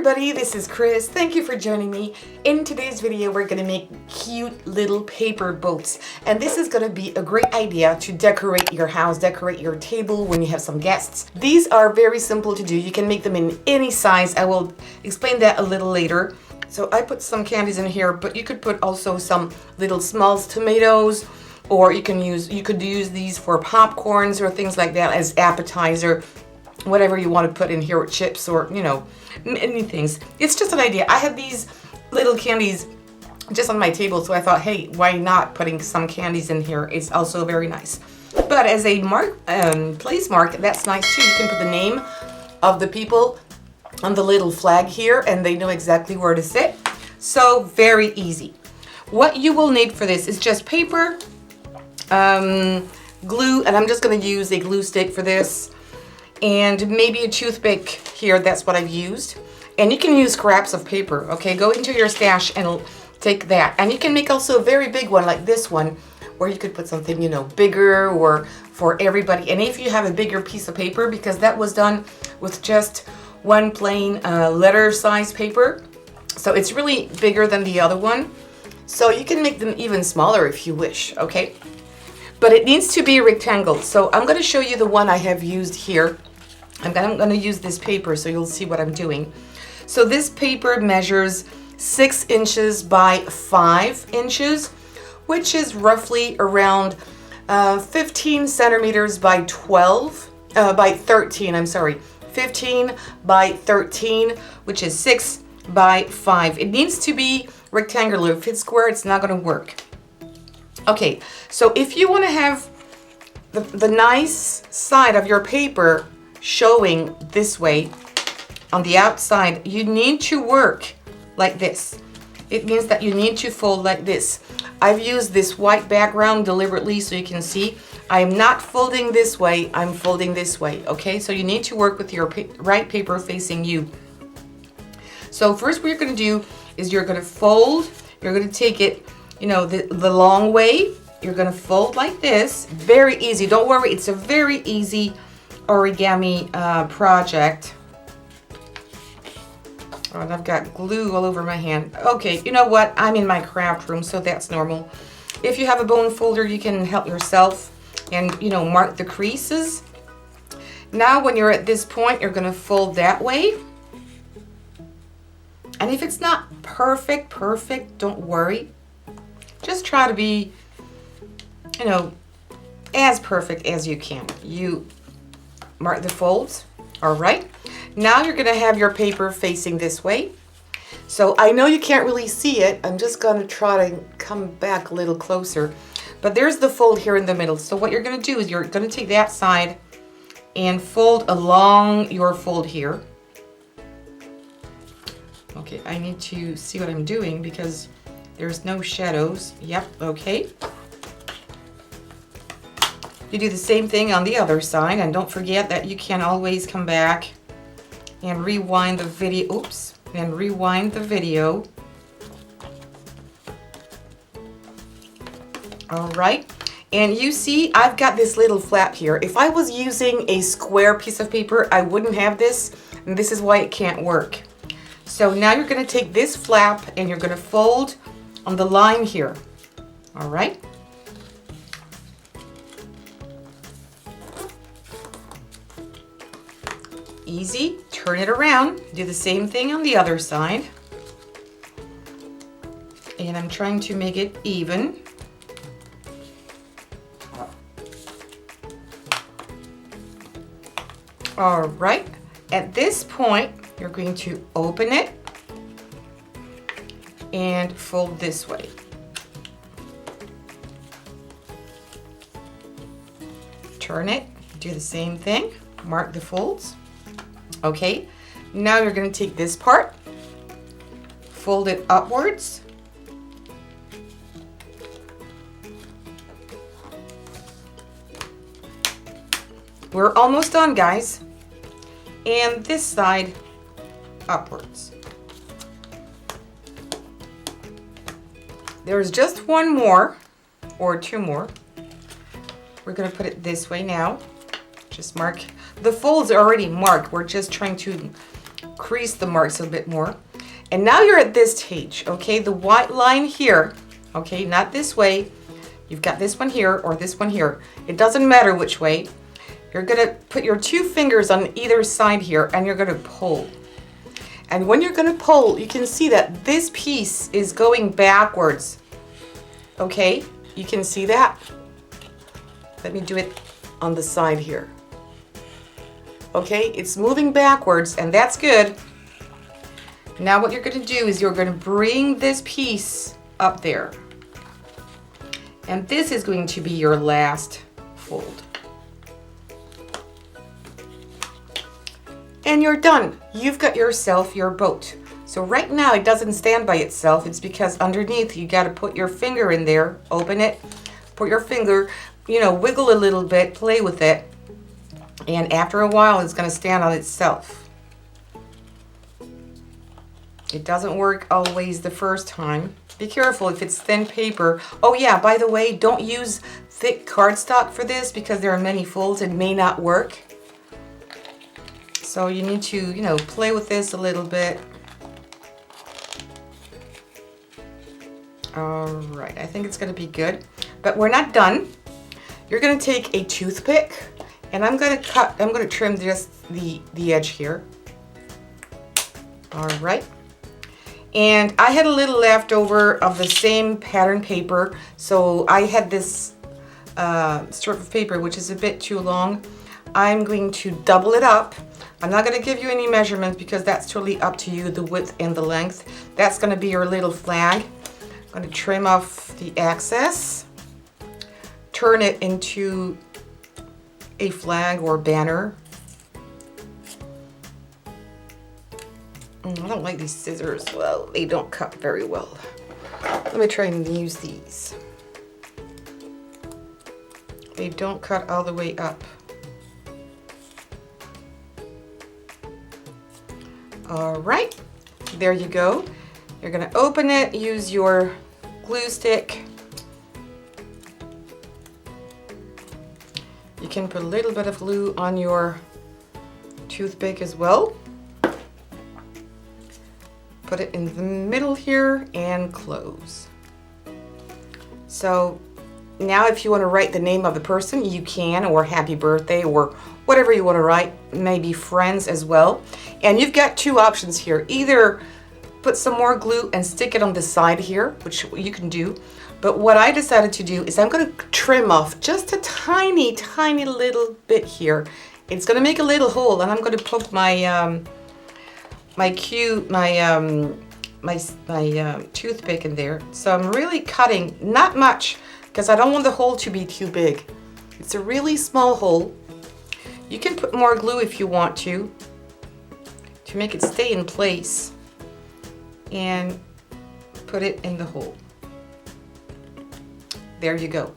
everybody, this is Chris. Thank you for joining me. In today's video, we're going to make cute little paper boats. And this is going to be a great idea to decorate your house, decorate your table when you have some guests. These are very simple to do. You can make them in any size. I will explain that a little later. So I put some candies in here, but you could put also some little small tomatoes, or you could use these for popcorns or things like that as appetizer. Whatever you want to put in here with chips or, you know, many things. It's just an idea. I have these little candies just on my table, so I thought, hey, why not putting some candies in here? It's also very nice. But as a place mark, that's nice too. You can put the name of the people on the little flag here, and they know exactly where to sit. So very easy. What you will need for this is just paper, glue, and I'm just going to use a glue stick for this. And maybe a toothpick here, that's what I've used. And you can use scraps of paper, okay? Go into your stash and take that. And you can make also a very big one like this one, where you could put something, you know, bigger or for everybody. And if you have a bigger piece of paper, because that was done with just one plain letter size paper. So it's really bigger than the other one. So you can make them even smaller if you wish, okay? But it needs to be a rectangle. So I'm gonna show you the one I have used here. I'm gonna use this paper so you'll see what I'm doing. So this paper measures 6 inches by 5 inches, which is roughly around 15 centimeters by 13, I'm sorry. 15 by 13, which is 6 by 5. It needs to be rectangular. If it's square, it's not gonna work. Okay, so if you wanna have the nice side of your paper showing this way on the outside, you need to work like this. It means that you need to fold like this. I've used this white background deliberately so you can see. I'm not folding this way, I'm folding this way, okay? So you need to work with your right paper facing you. So first what you're gonna do is you're gonna fold, you're gonna take it, you know, the long way. You're gonna fold like this. Very easy, don't worry, it's a very easy origami project. Oh, and I've got glue all over my hand. Okay, you know what? I'm in my craft room, so that's normal. If you have a bone folder, you can help yourself and, you know, mark the creases. Now, when you're at this point, you're gonna fold that way. And if it's not perfect, don't worry. Just try to be, you know, as perfect as you can. You mark the folds. All right, now you're gonna have your paper facing this way. So I know you can't really see it. I'm just gonna try to come back a little closer, but there's the fold here in the middle. So what you're gonna do is you're gonna take that side and fold along your fold here. Okay, I need to see what I'm doing because there's no shadows. Yep, okay. You do the same thing on the other side, and don't forget that you can always come back and rewind the video. Oops, and rewind the video. All right, and you see I've got this little flap here. If I was using a square piece of paper, I wouldn't have this, and this is why it can't work. So now you're gonna take this flap and you're gonna fold on the line here. All right. Easy, turn it around, do the same thing on the other side. And I'm trying to make it even. All right, at this point, you're going to open it and fold this way. Turn it, do the same thing, mark the folds. Okay, now you're going to take this part, fold it upwards, we're almost done, guys, and this side upwards. There's just one more or two more. We're going to put it this way now. Just mark. The folds are already marked. We're just trying to crease the marks a bit more. And now you're at this stage, okay? The white line here, okay, not this way. You've got this one here or this one here. It doesn't matter which way. You're gonna put your 2 fingers on either side here and you're gonna pull. And when you're gonna pull, you can see that this piece is going backwards. Okay, you can see that? Let me do it on the side here. Okay, it's moving backwards and that's good. Now what you're gonna do is you're gonna bring this piece up there. And this is going to be your last fold. And you're done. You've got yourself your boat. So right now it doesn't stand by itself. It's because underneath you got to put your finger in there, open it, put your finger, you know, wiggle a little bit, play with it. And after a while it's going to stand on itself. It doesn't work always the first time. Be careful if it's thin paper. Oh yeah, by the way, don't use thick cardstock for this because there are many folds. It may not work. So you need to, you know, play with this a little bit. All right, I think it's gonna be good, but we're not done. You're gonna take a toothpick and I'm gonna trim just the edge here. All right. And I had a little leftover of the same pattern paper. So I had this strip of paper, which is a bit too long. I'm going to double it up. I'm not going to give you any measurements because that's totally up to you, the width and the length. That's going to be your little flag. I'm going to trim off the excess, turn it into a flag or banner. I don't like these scissors. Well, they don't cut very well. Let me try and use these. They don't cut all the way up. All right, there you go. You're gonna open it, use your glue stick. You can put a little bit of glue on your toothpick as well. Put it in the middle here and close. So now if you want to write the name of the person, you can, or happy birthday, or whatever you want to write, maybe friends as well. And you've got 2 options here. Either put some more glue and stick it on the side here, which you can do. But what I decided to do is I'm going to trim off just a tiny, tiny little bit here. It's going to make a little hole, and I'm going to poke my my toothpick in there. So I'm really cutting, not much, because I don't want the hole to be too big. It's a really small hole. You can put more glue if you want to make it stay in place, and put it in the hole. There you go.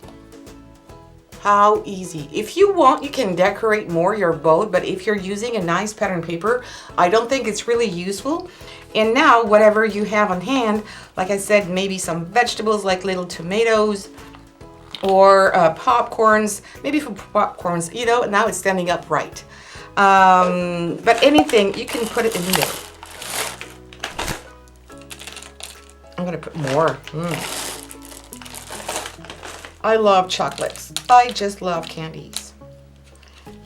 How easy. If you want, you can decorate more your boat, but if you're using a nice pattern paper, I don't think it's really useful. And now, whatever you have on hand, like I said, maybe some vegetables like little tomatoes or popcorns, maybe for popcorns, you know, now it's standing upright. But anything, you can put it in there. I'm gonna put more. I love chocolates. I just love candies.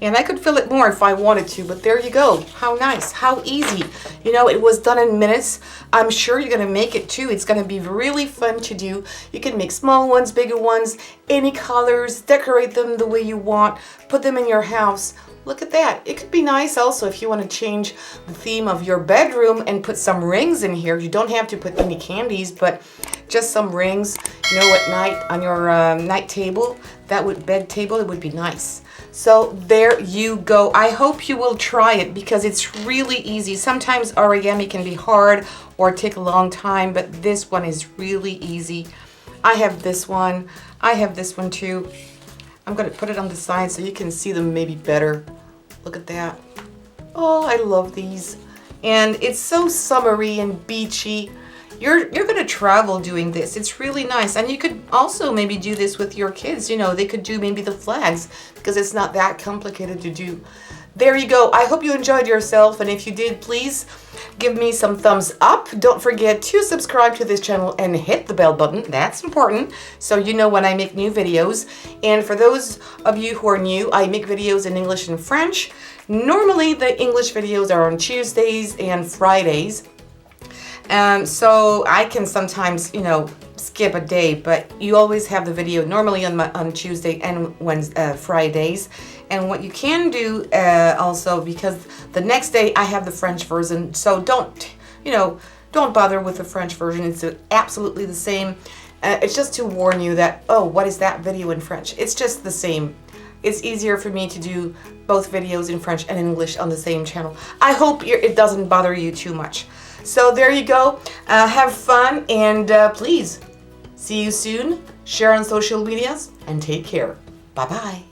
And I could fill it more if I wanted to, but there you go. How nice, how easy. You know, it was done in minutes. I'm sure you're gonna make it too. It's gonna be really fun to do. You can make small ones, bigger ones, any colors, decorate them the way you want, put them in your house. Look at that. It could be nice also if you want to change the theme of your bedroom and put some rings in here. You don't have to put any candies, but just some rings, you know, at night on your night table, bed table, it would be nice. So there you go. I hope you will try it because it's really easy. Sometimes origami can be hard or take a long time, but this one is really easy. I have this one. I have this one too. I'm going to put it on the side so you can see them maybe better. Look at that. Oh, I love these. And it's so summery and beachy. You're going to travel doing this. It's really nice. And you could also maybe do this with your kids. You know, they could do maybe the flags because it's not that complicated to do. there you go. I hope you enjoyed yourself, and if you did, please give me some thumbs up. Don't forget to subscribe to this channel and hit the bell button. That's important, so you know when I make new videos. And for those of you who are new, I make videos in English and French. Normally the English videos are on Tuesdays and Fridays. So I can sometimes, you know, skip a day, but you always have the video normally on Tuesday and Fridays. And what you can do also, because the next day I have the French version, so don't bother with the French version. It's absolutely the same. It's just to warn you that, oh, what is that video in French? It's just the same. It's easier for me to do both videos in French and English on the same channel. I hope it doesn't bother you too much. So there you go. Have fun, and please, see you soon. Share on social medias, and take care. Bye-bye.